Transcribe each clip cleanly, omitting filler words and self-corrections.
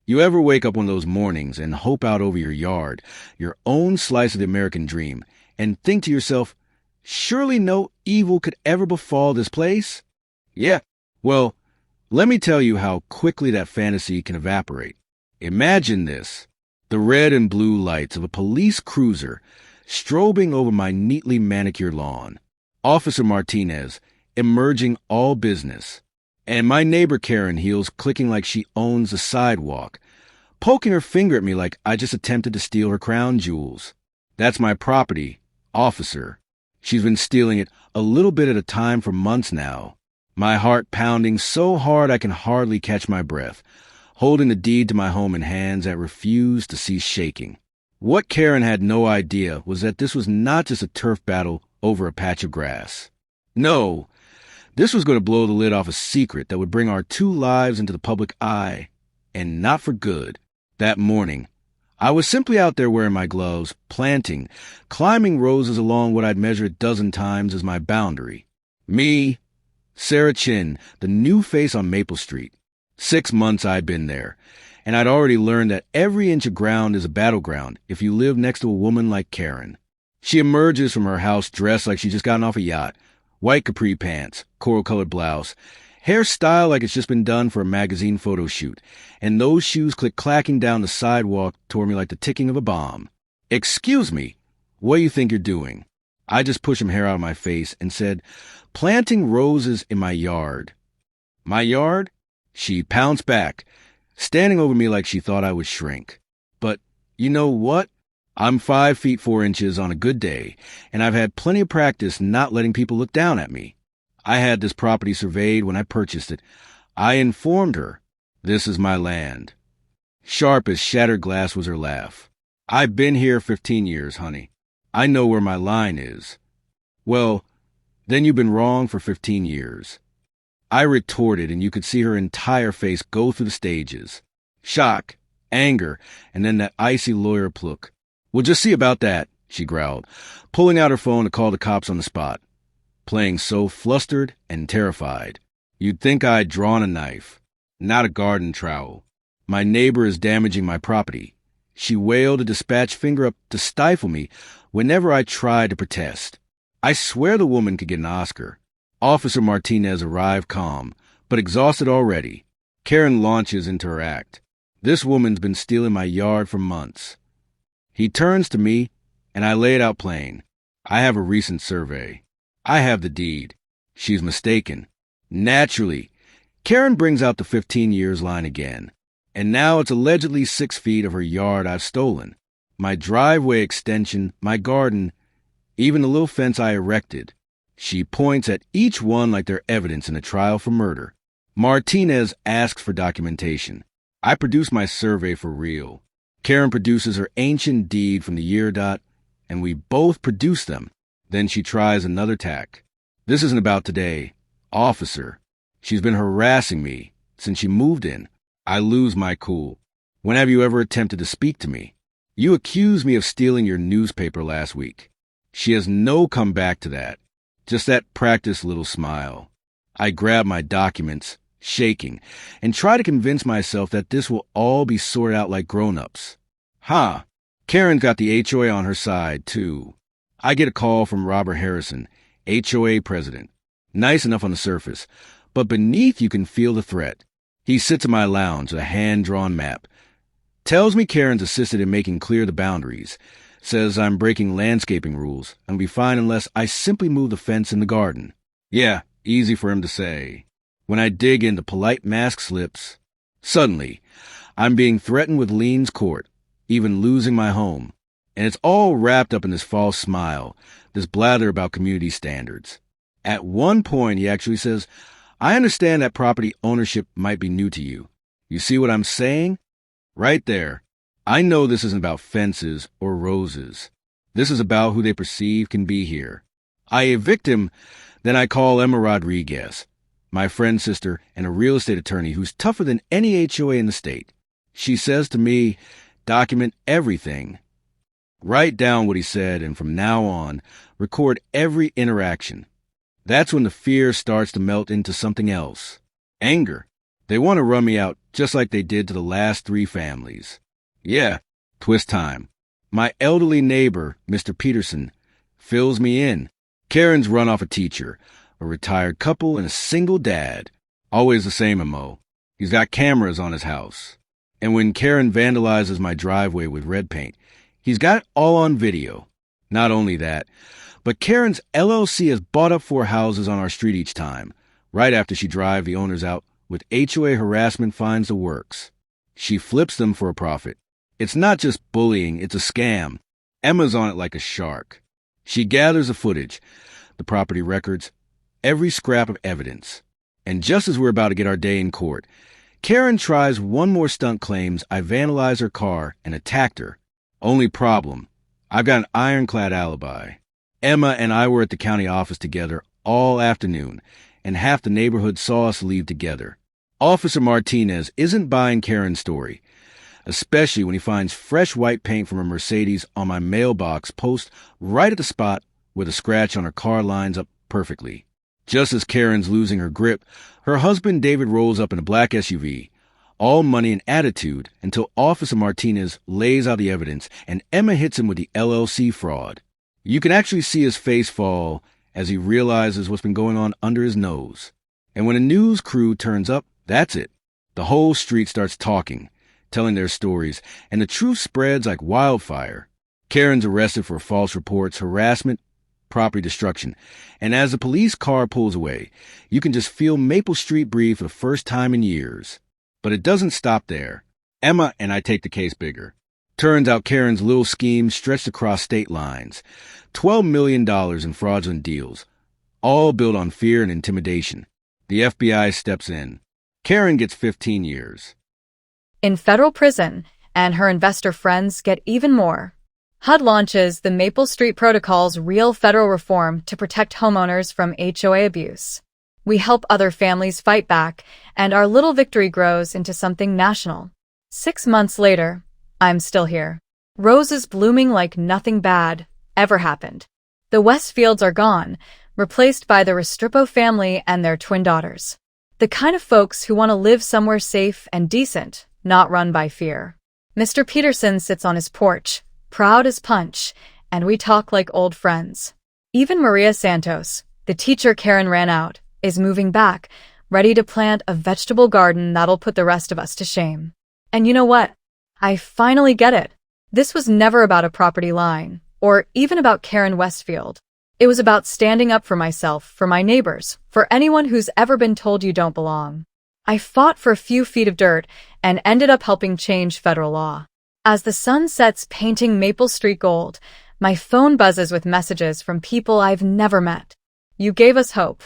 You ever wake up one of those mornings and hope out over your yard, your own slice of the American dream, and think to yourself, surely no evil could ever befall this place? Yeah. Well, let me tell you how quickly that fantasy can evaporate. Imagine this: the red and blue lights of a police cruiser strobing over my neatly manicured lawn. Officer Martinez emerging all business. And my neighbor Karen heels clicking like she owns the sidewalk, poking her finger at me like I just attempted to steal her crown jewels. That's my property, officer. She's been stealing it a little bit at a time for months now. My heart pounding so hard I can hardly catch my breath, holding the deed to my home in hands that refused to cease shaking. What Karen had no idea was that this was not just a turf battle over a patch of grass. No, this was going to blow the lid off a secret that would bring our two lives into the public eye, and not for good. That morning, I was simply out there wearing my gloves, planting, climbing roses along what I'd measured a dozen times as my boundary. Me, Sarah Chin, the new face on Maple Street. 6 months I'd been there, and I'd already learned that every inch of ground is a battleground if you live next to a woman like Karen. She emerges from her house dressed like she's just gotten off a yacht, white capri pants, coral-colored blouse, hairstyle like it's just been done for a magazine photo shoot, and those shoes click-clacking down the sidewalk toward me like the ticking of a bomb. Excuse me, what do you think you're doing? I just pushed some hair out of my face and said, planting roses in my yard. My yard? She pounced back, standing over me like she thought I would shrink. But you know what? I'm 5 feet 4 inches on a good day, and I've had plenty of practice not letting people look down at me. I had this property surveyed when I purchased it. I informed her, this is my land. Sharp as shattered glass was her laugh. I've been here 15 years, honey. I know where my line is. Well, then you've been wrong for 15 years. I retorted, and you could see her entire face go through the stages. Shock, anger, and then that icy lawyer look. We'll just see about that, she growled, pulling out her phone to call the cops on the spot. Playing so flustered and terrified. You'd think I'd drawn a knife, not a garden trowel. My neighbor is damaging my property. She wailed, a dispatch finger up to stifle me whenever I tried to protest. I swear the woman could get an Oscar. Officer Martinez arrived calm, but exhausted already. Karen launches into her act. This woman's been stealing my yard for months. He turns to me, and I lay it out plain. I have a recent survey. I have the deed. She's mistaken. Naturally, Karen brings out the 15 years line again. And now it's allegedly 6 feet of her yard I've stolen. My driveway extension, my garden, even the little fence I erected. She points at each one like they're evidence in a trial for murder. Martinez asks for documentation. I produce my survey for real. Karen produces her ancient deed from the year dot, and we both produce them. Then she tries another tack. This isn't about today. Officer, she's been harassing me since she moved in. I lose my cool. When have you ever attempted to speak to me? You accused me of stealing your newspaper last week. She has no comeback to that. Just that practiced little smile. I grab my documents, shaking, and try to convince myself that this will all be sorted out like grown-ups. Karen's got the HOA on her side, too. I get a call from Robert Harrison, HOA president. Nice enough on the surface, but beneath you can feel the threat. He sits in my lounge with a hand-drawn map. Tells me Karen's assisted in making clear the boundaries. Says I'm breaking landscaping rules and will be fine unless I simply move the fence in the garden. Yeah, easy for him to say. When I dig into polite mask slips, suddenly, I'm being threatened with liens court, even losing my home. And it's all wrapped up in this false smile, this blather about community standards. At one point, he actually says, I understand that property ownership might be new to you. You see what I'm saying? Right there. I know this isn't about fences or roses. This is about who they perceive can be here. I evict him, then I call Emma Rodriguez, my friend's sister and a real estate attorney who's tougher than any HOA in the state. She says to me, document everything. Write down what he said, and from now on, record every interaction. That's when the fear starts to melt into something else. Anger. They want to run me out just like they did to the last 3 families. Yeah, twist time. My elderly neighbor, Mr. Peterson, fills me in. Karen's run off a teacher, a retired couple, and a single dad. Always the same MO. He's got cameras on his house. And when Karen vandalizes my driveway with red paint, he's got it all on video. Not only that, but Karen's LLC has bought up 4 houses on our street each time, right after she drives the owners out with HOA harassment fines the works. She flips them for a profit. It's not just bullying, it's a scam. Emma's on it like a shark. She gathers the footage, the property records, every scrap of evidence. And just as we're about to get our day in court, Karen tries one more stunt, claims I vandalized her car and attacked her. Only problem, I've got an ironclad alibi. Emma and I were at the county office together all afternoon, and half the neighborhood saw us leave together. Officer Martinez isn't buying Karen's story, especially when he finds fresh white paint from a Mercedes on my mailbox post right at the spot where the scratch on her car lines up perfectly. Just as Karen's losing her grip, her husband David rolls up in a black SUV, all money and attitude, until Officer Martinez lays out the evidence and Emma hits him with the LLC fraud. You can actually see his face fall as he realizes what's been going on under his nose. And when a news crew turns up, that's it. The whole street starts talking, telling their stories, and the truth spreads like wildfire. Karen's arrested for false reports, harassment, property destruction, and as the police car pulls away, you can just feel Maple Street breathe for the first time in years. But it doesn't stop there. Emma and I take the case bigger. Turns out Karen's little scheme stretched across state lines. $12 million in fraudulent deals, all built on fear and intimidation. The FBI steps in. Karen gets 15 years. In federal prison, and her investor friends get even more. HUD launches the Maple Street Protocol's real federal reform to protect homeowners from HOA abuse. We help other families fight back, and our little victory grows into something national. 6 months later, I'm still here. Roses blooming like nothing bad ever happened. The Westfields are gone, replaced by the Restrepo family and their twin daughters. The kind of folks who want to live somewhere safe and decent, not run by fear. Mr. Peterson sits on his porch, proud as punch, and we talk like old friends. Even Maria Santos, the teacher Karen ran out, is moving back, ready to plant a vegetable garden that'll put the rest of us to shame. And you know what? I finally get it. This was never about a property line, or even about Karen Westfield. It was about standing up for myself, for my neighbors, for anyone who's ever been told you don't belong. I fought for a few feet of dirt and ended up helping change federal law. As the sun sets painting Maple Street gold, my phone buzzes with messages from people I've never met. You gave us hope.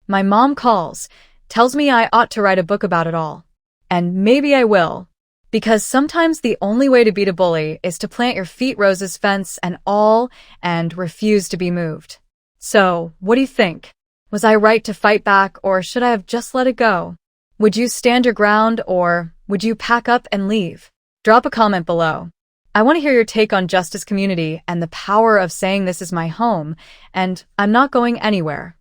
My mom calls, tells me I ought to write a book about it all. And maybe I will. Because sometimes the only way to beat a bully is to plant your feet Rose's fence and refuse to be moved. So, what do you think? Was I right to fight back, or should I have just let it go? Would you stand your ground, or would you pack up and leave? Drop a comment below. I want to hear your take on justice community and the power of saying this is my home, and I'm not going anywhere.